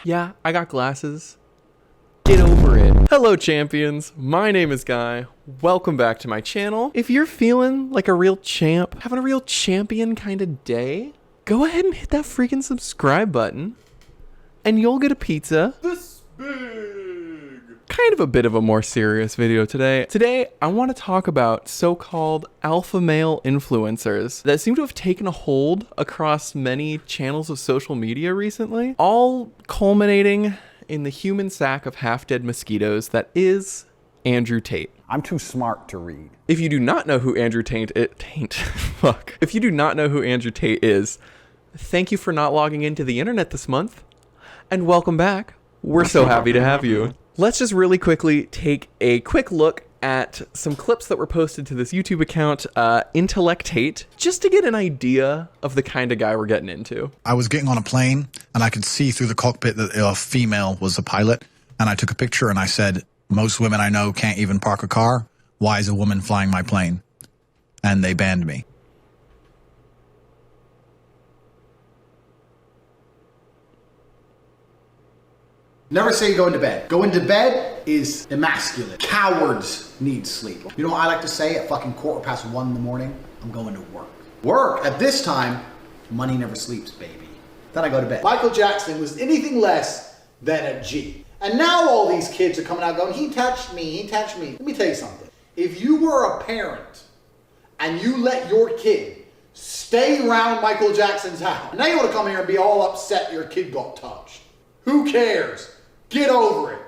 Yeah, I got glasses. Get over it. Hello champions, my name is Guy. Welcome back to my channel. If you're feeling like a real champ, having a real champion kind of day, go ahead and hit that freaking subscribe button and you'll get a pizza. This big. Kind of a bit of a more serious video today. Today, I want to talk about so-called alpha male influencers that seem to have taken a hold across many channels of social media recently, all culminating in the human sack of half-dead mosquitoes that is Andrew Tate. I'm too smart to read. If you do not know who Andrew Tate If you do not know who Andrew Tate is, thank you for not logging into the internet this month, and welcome back. We're so happy to have you. Let's just really quickly take a quick look at some clips that were posted to this YouTube account, Andrew Tate, just to get an idea of the kind of guy we're getting into. I was getting on a plane and I could see through the cockpit that a female was the pilot. And I took a picture and I said, most women I know can't even park a car. Why is a woman flying my plane? And they banned me. Never say going to bed. Going to bed is emasculate. Cowards need sleep. You know what I like to say? At fucking 1:15 in the morning, I'm going to work. Work, at this time, money never sleeps, baby. Then I go to bed. Michael Jackson was anything less than a G. And now all these kids are coming out going, he touched me, he touched me. Let me tell you something. If you were a parent and you let your kid stay around Michael Jackson's house, and now you want to come here and be all upset your kid got touched. Who cares? Get over it.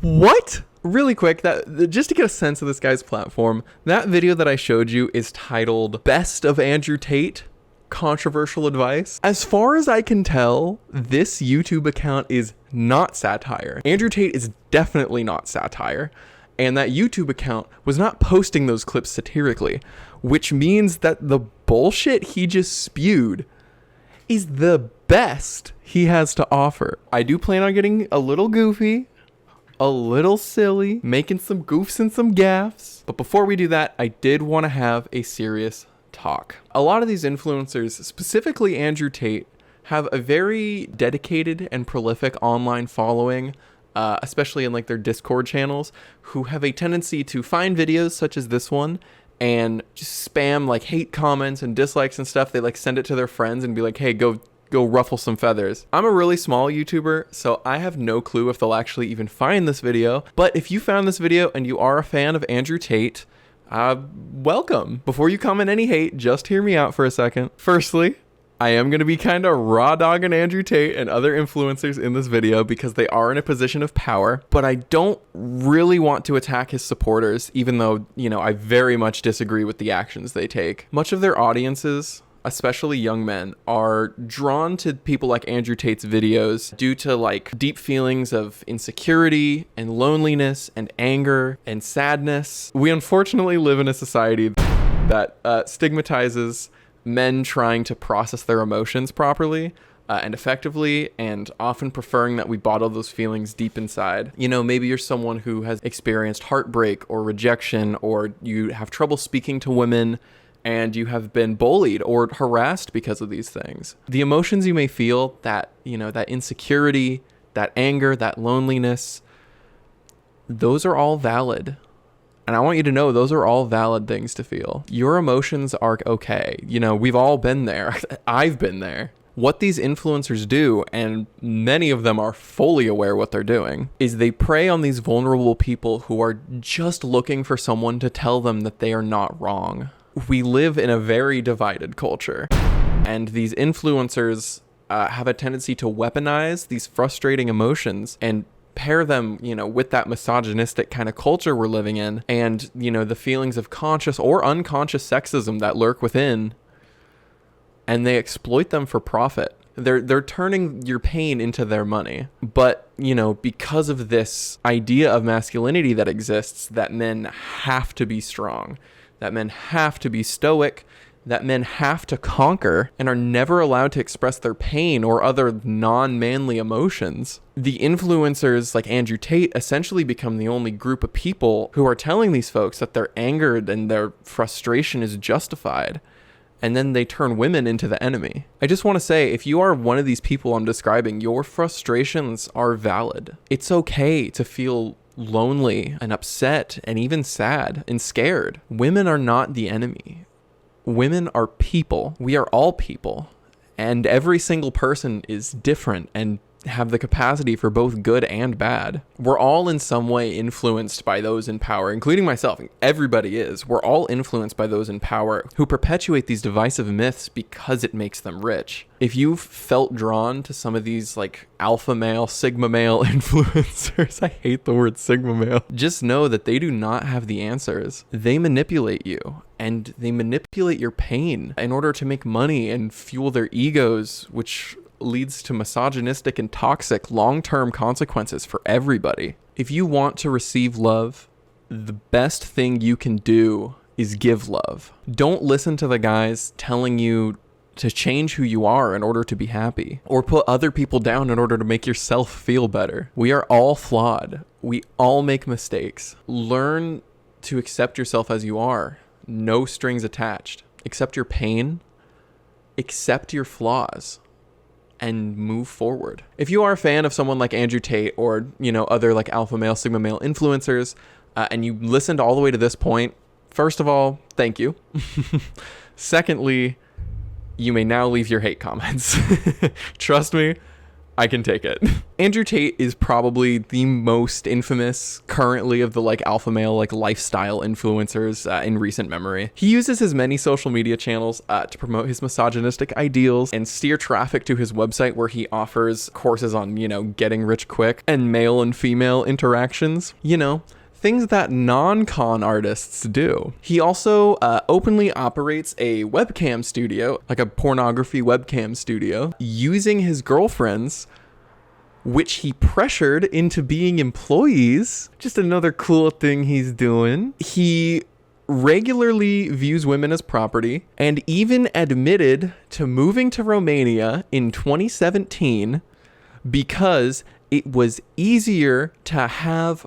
What? Really quick, just to get a sense of this guy's platform, that video that I showed you is titled Best of Andrew Tate, Controversial Advice. As far as I can tell, this YouTube account is not satire. Andrew Tate is definitely not satire. And that YouTube account was not posting those clips satirically, which means that the bullshit he just spewed is the best he has to offer. I do plan on getting a little goofy, a little silly, making some goofs and some gaffes. But before we do that, I did want to have a serious talk. A lot of these influencers, specifically Andrew Tate, have a very dedicated and prolific online following, especially in like their Discord channels, who have a tendency to find videos such as this one and just spam like hate comments and dislikes and stuff. They like send it to their friends and be like, hey, go ruffle some feathers. I'm a really small YouTuber, so I have no clue if they'll actually even find this video. But if you found this video and you are a fan of Andrew Tate, welcome. Before you comment any hate, just hear me out for a second. Firstly, I am going to be kind of raw dogging Andrew Tate and other influencers in this video because they are in a position of power, but I don't really want to attack his supporters, even though, you know, I very much disagree with the actions they take. Much of their audiences, especially young men, are drawn to people like Andrew Tate's videos due to like deep feelings of insecurity and loneliness and anger and sadness. We unfortunately live in a society that stigmatizes men trying to process their emotions properly and effectively, and often preferring that we bottle those feelings deep inside. You know, maybe you're someone who has experienced heartbreak or rejection, or you have trouble speaking to women, and you have been bullied or harassed because of these things. The emotions you may feel, that, you know, that insecurity, that anger, that loneliness, those are all valid. And I want you to know those are all valid things to feel. Your emotions are okay. You know, we've all been there. I've been there. What these influencers do, and many of them are fully aware what they're doing, is they prey on these vulnerable people who are just looking for someone to tell them that they are not wrong. We live in a very divided culture, and these influencers have a tendency to weaponize these frustrating emotions and pair them, you know, with that misogynistic kind of culture we're living in, and, you know, the feelings of conscious or unconscious sexism that lurk within, and they exploit them for profit. They're turning your pain into their money. But, you know, because of this idea of masculinity that exists, that men have to be strong, that men have to be stoic, that men have to conquer and are never allowed to express their pain or other non-manly emotions. The influencers like Andrew Tate essentially become the only group of people who are telling these folks that their anger and their frustration is justified. and then they turn women into the enemy. I just want to say, if you are one of these people I'm describing, your frustrations are valid. It's okay to feel lonely and upset and even sad and scared. Women are not the enemy. Women are people. We are all people. And every single person is different and have the capacity for both good and bad. We're all in some way influenced by those in power, including myself. Everybody is. We're all influenced by those in power who perpetuate these divisive myths because it makes them rich. If you've felt drawn to some of these like alpha male, sigma male influencers, I hate the word sigma male, just know that they do not have the answers. They manipulate you and they manipulate your pain in order to make money and fuel their egos, which leads to misogynistic and toxic long-term consequences for everybody. If you want to receive love, the best thing you can do is give love. Don't listen to the guys telling you to change who you are in order to be happy, or put other people down in order to make yourself feel better. We are all flawed. We all make mistakes. Learn to accept yourself as you are. No strings attached. Accept your pain. Accept your flaws. And move forward. If you are a fan of someone like Andrew Tate or, other like alpha male, sigma male influencers, and you listened all the way to this point, first of all, thank you. Secondly, you may now leave your hate comments. Trust me, I can take it. Andrew Tate is probably the most infamous currently of the like alpha male like lifestyle influencers in recent memory. He uses his many social media channels to promote his misogynistic ideals and steer traffic to his website where he offers courses on, getting rich quick and male and female interactions, things that non-con artists do. He also openly operates a webcam studio, like a pornography webcam studio, using his girlfriends, which he pressured into being employees. Just another cool thing he's doing. He regularly views women as property and even admitted to moving to Romania in 2017 because it was easier to have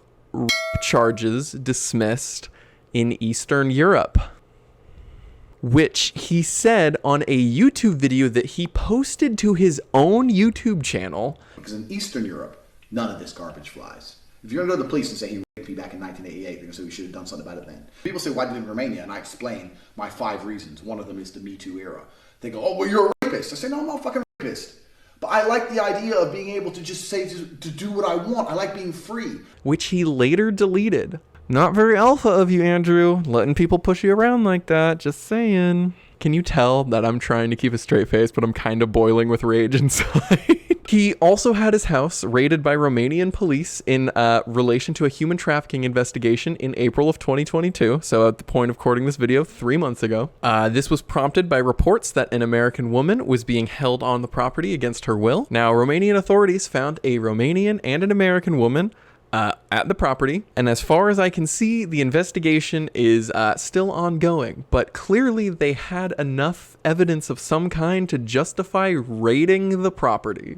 charges dismissed in Eastern Europe, which he said on a YouTube video that he posted to his own YouTube channel. Because in Eastern Europe, none of this garbage flies. If you're going to go to the police and say he raped me back in 1988, they're going to say we should have done something about it then. People say, why did it in Romania? And I explain my 5 reasons. One of them is the Me Too era. They go, oh, well, you're a rapist. I say, no, I'm not a fucking rapist. But I like the idea of being able to just say, to do what I want. I like being free. Which he later deleted. Not very alpha of you, Andrew, letting people push you around like that. Just saying. Can you tell that I'm trying to keep a straight face, but I'm kind of boiling with rage inside? He also had his house raided by Romanian police in relation to a human trafficking investigation in April of 2022. So at the point of recording this video, 3 months ago. This was prompted by reports that an American woman was being held on the property against her will. Now, Romanian authorities found a Romanian and an American woman at the property, and as far as I can see, the investigation is still ongoing, but clearly they had enough evidence of some kind to justify raiding the property.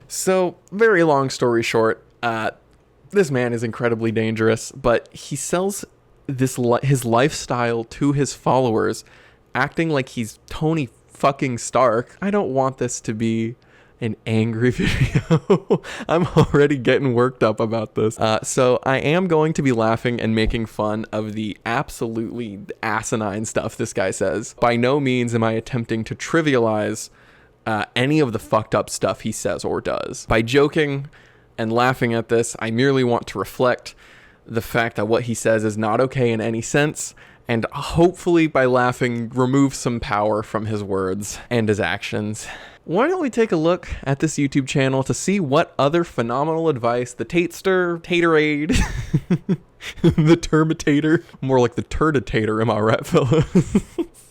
So, very long story short, this man is incredibly dangerous, but he sells his lifestyle to his followers, acting like he's Tony fucking Stark. I don't want this to be an angry video. I'm already getting worked up about this. So I am going to be laughing and making fun of the absolutely asinine stuff this guy says. By no means am I attempting to trivialize any of the fucked up stuff he says or does. By joking and laughing at this, I merely want to reflect the fact that what he says is not okay in any sense, and hopefully by laughing remove some power from his words and his actions. Why don't we take a look at this YouTube channel to see what other phenomenal advice the Tatester, Taterade, the Termitator, more like the Turditator, am I right, fellas?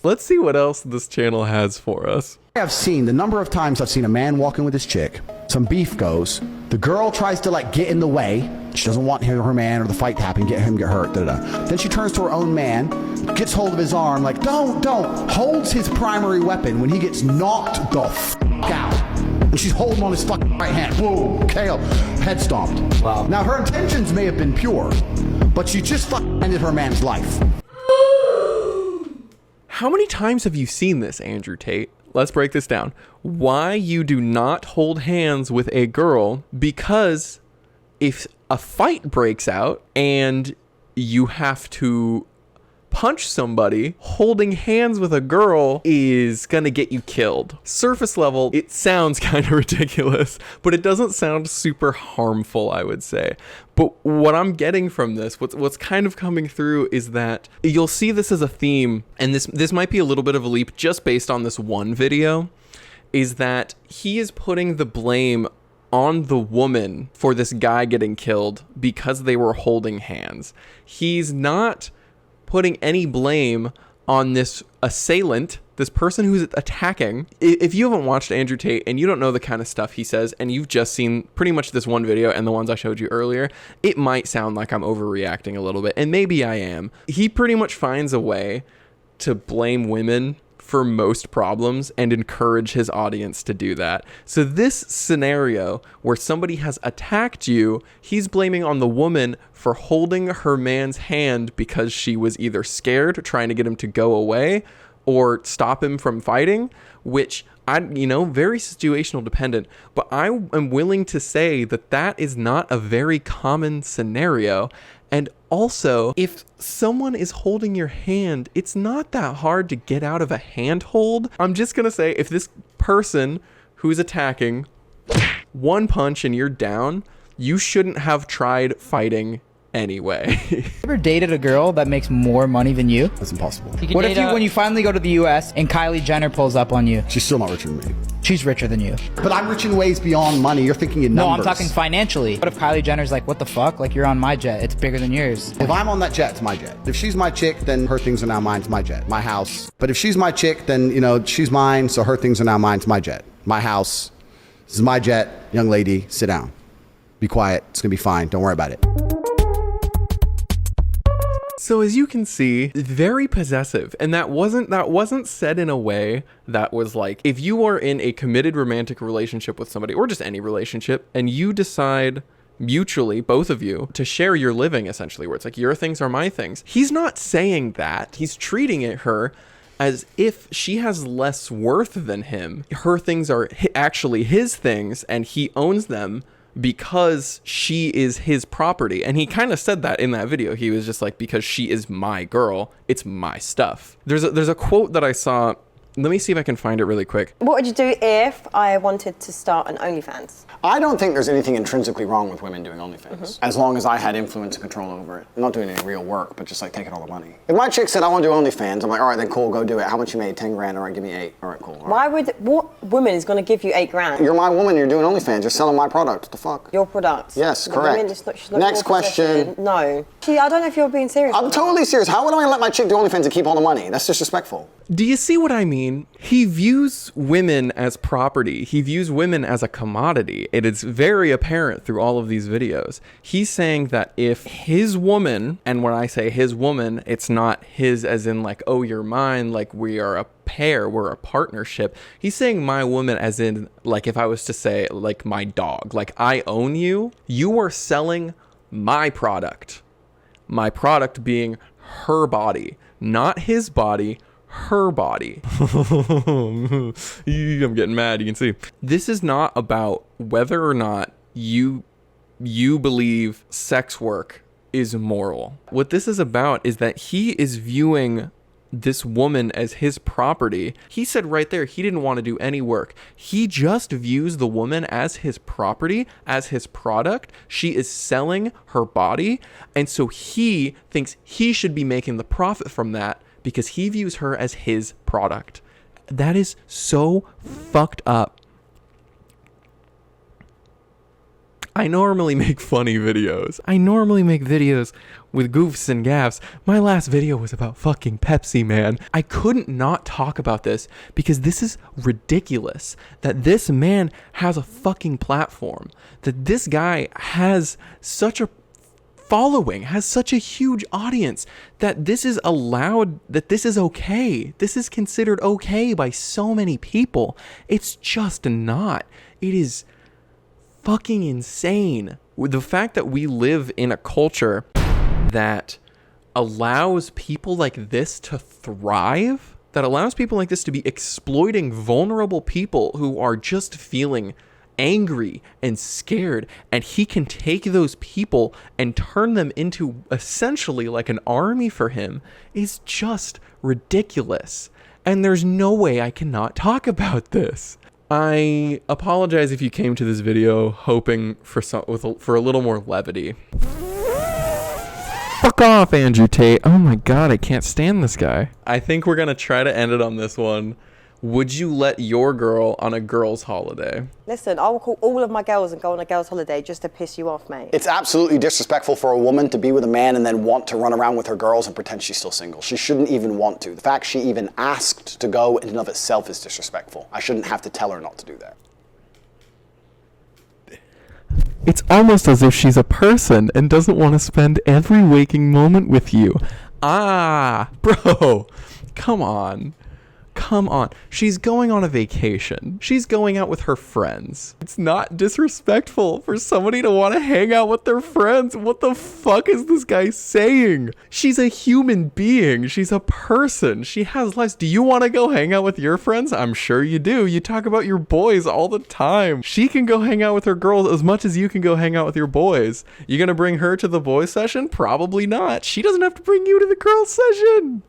Let's see what else this channel has for us. I have seen the number of times I've seen a man walking with his chick. Some beef goes. The girl tries to get in the way. She doesn't want her man or the fight to happen, get hurt. Then she turns to her own man, gets hold of his arm, don't, holds his primary weapon when he gets knocked the out. And she's holding on his fucking right hand. Whoa, KO, head stomped. Wow. Now her intentions may have been pure, but she just ended her man's life. How many times have you seen this, Andrew Tate? Let's break this down. Why you do not hold hands with a girl, because if a fight breaks out and you have to punch somebody, holding hands with a girl is gonna get you killed. Surface level, it sounds kind of ridiculous, but it doesn't sound super harmful, I would say. But what I'm getting from this, what's kind of coming through, is that you'll see this as a theme, and this might be a little bit of a leap just based on this one video, is that he is putting the blame on the woman for this guy getting killed because they were holding hands. He's not putting any blame on this assailant, this person who's attacking. If you haven't watched Andrew Tate and you don't know the kind of stuff he says, and you've just seen pretty much this one video and the ones I showed you earlier, it might sound like I'm overreacting a little bit, and maybe I am. He pretty much finds a way to blame women for most problems and encourage his audience to do that. So this scenario where somebody has attacked you, he's blaming on the woman for holding her man's hand because she was either scared, trying to get him to go away, or stop him from fighting, which very situational dependent, but I am willing to say that is not a very common scenario. And also, if someone is holding your hand, it's not that hard to get out of a handhold. I'm just gonna say, if this person who's attacking, one punch and you're down, you shouldn't have tried fighting anyway. You ever dated a girl that makes more money than you? That's impossible. What if when you finally go to the US and Kylie Jenner pulls up on you? She's still not richer than me. She's richer than you. But I'm rich in ways beyond money. You're thinking in numbers. No, I'm talking financially. What if Kylie Jenner's like, what the fuck? Like, you're on my jet. It's bigger than yours. If I'm on that jet, it's my jet. If she's my chick, then her things are now mine. It's my jet. My house. But if she's my chick, then, she's mine, so her things are now mine. It's my jet. My house. This is my jet. Young lady, sit down. Be quiet. It's going to be fine. Don't worry about it. So as you can see, very possessive, and that wasn't said in a way that was like, if you are in a committed romantic relationship with somebody, or just any relationship, and you decide mutually, both of you, to share your living, essentially, where it's like, your things are my things. He's not saying that. He's treating her as if she has less worth than him. Her things are actually his things, and he owns them because she is his property. And he kind of said that in that video. He was just like, because she is my girl, it's my stuff. There's a quote that I saw. Let me see if I can find it really quick. What would you do if I wanted to start an OnlyFans? I don't think there's anything intrinsically wrong with women doing OnlyFans, as long as I had influence and control over it. I'm not doing any real work, but just like taking all the money. If my chick said, I want to do OnlyFans, I'm like, all right, then cool, go do it. How much you made? 10 grand, all right, give me 8. All right, cool. All right. What woman is going to give you 8 grand? You're my woman, you're doing OnlyFans, you're selling my product, what the fuck? Your product? Yes, The correct. women just not Next question. possession. No. I don't know if you're being serious. I'm totally serious. How would I let my chick do OnlyFans and keep all the money? That's disrespectful. Do you see what I mean? He views women as property. He views women as a commodity. It is very apparent through all of these videos. He's saying that if his woman, and when I say his woman, it's not his as in like, oh, you're mine, like we are a pair, we're a partnership. He's saying my woman as in, like, if I was to say, like, my dog, like, I own you, you are selling my product. My product being her body, not his body, her body. I'm getting mad, you can see. This is not about whether or not you believe sex work is moral. What this is about is that he is viewing this woman as his property. He said right there he didn't want to do any work. He just views the woman as his property, as his product. She is selling her body, and so he thinks he should be making the profit from that because he views her as his product. That is so fucked up. I normally make funny videos. I normally make videos with goofs and gaffs. My last video was about fucking Pepsi, man. I couldn't not talk about this because this is ridiculous that this man has a fucking platform, that this guy has such a following, has such a huge audience, that this is allowed, that this is okay. This is considered okay by so many people. It's just not. It is fucking insane. The fact that we live in a culture that allows people like this to thrive that allows people like this to be exploiting vulnerable people who are just feeling angry and scared, and he can take those people and turn them into essentially like an army for him, is just ridiculous. And there's no way I cannot talk about this. I apologize if you came to this video hoping for for a little more levity. Fuck off, Andrew Tate. Oh my god, I can't stand this guy. I think we're gonna try to end it on this one. Would you let your girl on a girl's holiday? Listen, I will call all of my girls and go on a girl's holiday just to piss you off, mate. It's absolutely disrespectful for a woman to be with a man and then want to run around with her girls and pretend she's still single. She shouldn't even want to. The fact she even asked to go in and of itself is disrespectful. I shouldn't have to tell her not to do that. It's almost as if she's a person and doesn't want to spend every waking moment with you. Ah, bro, come on. Come on. She's going on a vacation. She's going out with her friends. It's not disrespectful for somebody to want to hang out with their friends. What the fuck is this guy saying? She's a human being. She's a person. She has lives. Do you want to go hang out with your friends? I'm sure you do. You talk about your boys all the time. She can go hang out with her girls as much as you can go hang out with your boys. You gonna bring her to the boys session? Probably not. She doesn't have to bring you to the girls session.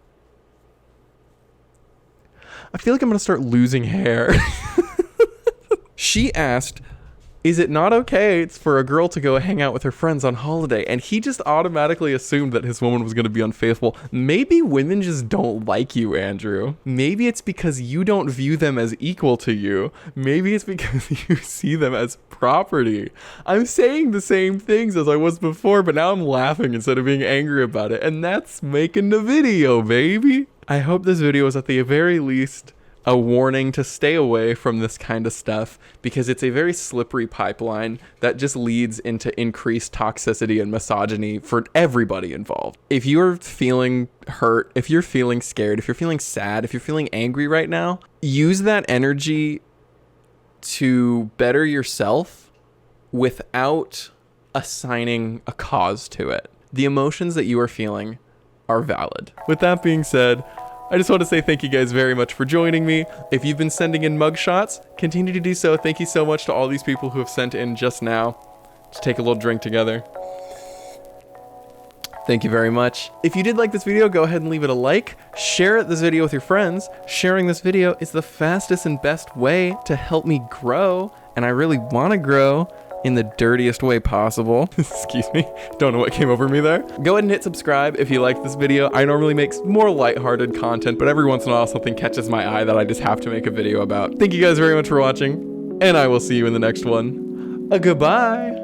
I feel like I'm going to start losing hair. She asked, is it not okay for a girl to go hang out with her friends on holiday? And he just automatically assumed that his woman was going to be unfaithful. Maybe women just don't like you, Andrew. Maybe it's because you don't view them as equal to you. Maybe it's because you see them as property. I'm saying the same things as I was before, but now I'm laughing instead of being angry about it. And that's making the video, baby. I hope this video is at the very least a warning to stay away from this kind of stuff, because it's a very slippery pipeline that just leads into increased toxicity and misogyny for everybody involved. If you're feeling hurt, if you're feeling scared, if you're feeling sad, if you're feeling angry right now, use that energy to better yourself without assigning a cause to it. The emotions that you are feeling are valid. With that being said, I just want to say thank you guys very much for joining me. If you've been sending in mugshots, continue to do so. Thank you so much to all these people who have sent in just now. Let's take a little drink together. Thank you very much. If you did like this video, go ahead and leave it a like. Share this video with your friends. Sharing this video is the fastest and best way to help me grow, and I really want to grow in the dirtiest way possible. Excuse me, don't know what came over me there. Go ahead and hit subscribe if you liked this video. I normally make more lighthearted content, but every once in a while something catches my eye that I just have to make a video about. Thank you guys very much for watching, and I will see you in the next one. Goodbye.